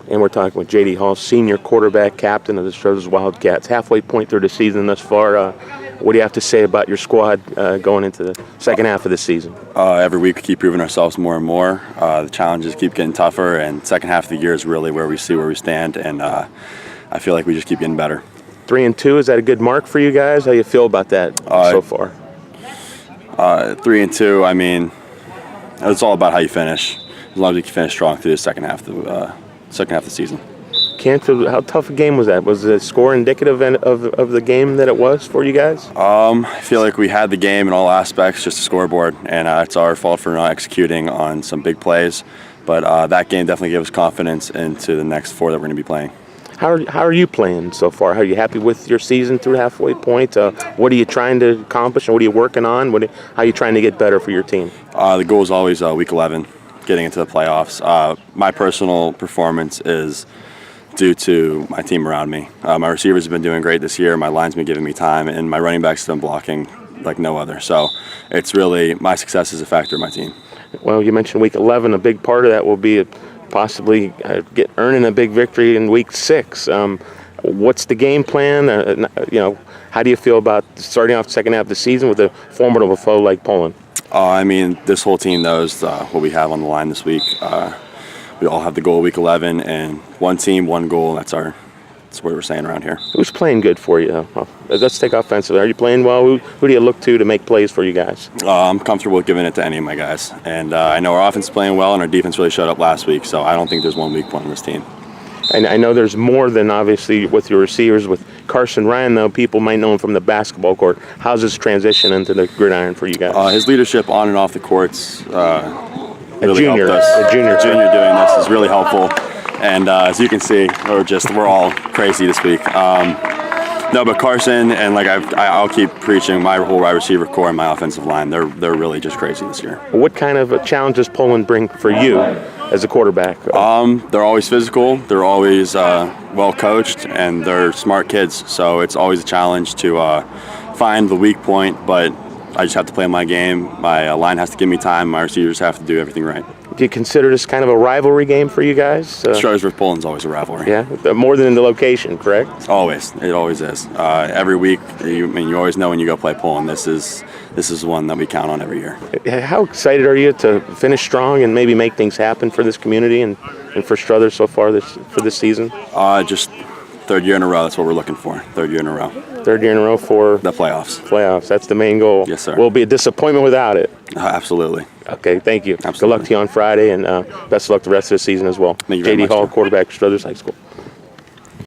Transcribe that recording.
And we're talking with J.D. Hall, senior quarterback, captain of the Struthers Wildcats. Halfway point through the season thus far. What do you have to say about your squad going into the second half of the season? Every week we keep proving ourselves more and more. The challenges keep getting tougher, and second half of the year is really where we see where we stand, and I feel like we just keep getting better. 3-2, is that a good mark for you guys? How do you feel about that so far? 3-2, I mean, it's all about how you finish. As long as you can finish strong through the second half of the season. Canfield, how tough a game was that? Was the score indicative of the game that it was for you guys? I feel like we had the game in all aspects, just a scoreboard, and it's our fault for not executing on some big plays. But that game definitely gave us confidence into the next 4 that we're going to be playing. How are you playing so far? Are you happy with your season through halfway point? What are you trying to accomplish, and what are you working on? How are you trying to get better for your team? The goal is always week 11, getting into the playoffs. My personal performance is due to my team around me. My receivers have been doing great this year. My line's been giving me time, and my running backs have been blocking like no other. So it's really my success is a factor of my team. Well, you mentioned week 11. A big part of that will be possibly earning a big victory in week 6. What's the game plan? How do you feel about starting off the second half of the season with a formidable foe like Poland? I mean, this whole team knows what we have on the line this week. We all have the goal week 11, and one team, one goal. That's what we're saying around here. Who's playing good for you? Let's take offensively. Are you playing well? Who do you look to make plays for you guys? I'm comfortable giving it to any of my guys, and I know our offense is playing well, and our defense really showed up last week. So I don't think there's one weak point on this team. And I know there's more than obviously with your receivers. With Carson Ryan, though, people might know him from the basketball court. How's his transition into the gridiron for you guys? His leadership on and off the courts really helped us. A junior doing this is really helpful. And as you can see, we're all crazy this week. No, but Carson and I'll keep preaching. My whole wide receiver core and my offensive line, they're really just crazy this year. What kind of challenge does Poland bring for you as a quarterback? They're always physical. They're always well coached, and they're smart kids. So it's always a challenge to find the weak point. But I just have to play my game. My line has to give me time. My receivers have to do everything right. Do you consider this kind of a rivalry game for you guys? Struthers versus Poland's always a rivalry. Yeah, more than in the location, correct? Always, it always is. Every week, you always know when you go play Poland. This is one that we count on every year. How excited are you to finish strong and maybe make things happen for this community and for Struthers so far for this season? Just third year in a row. That's what we're looking for. Third year in a row. Third year in a row for the playoffs. Playoffs. That's the main goal. Yes, sir. Will be a disappointment without it. Absolutely. Okay, thank you. Absolutely. Good luck to you on Friday, and best of luck the rest of the season as well. Thank you very J.D. much, Hall, Joe. quarterback, Struthers High School.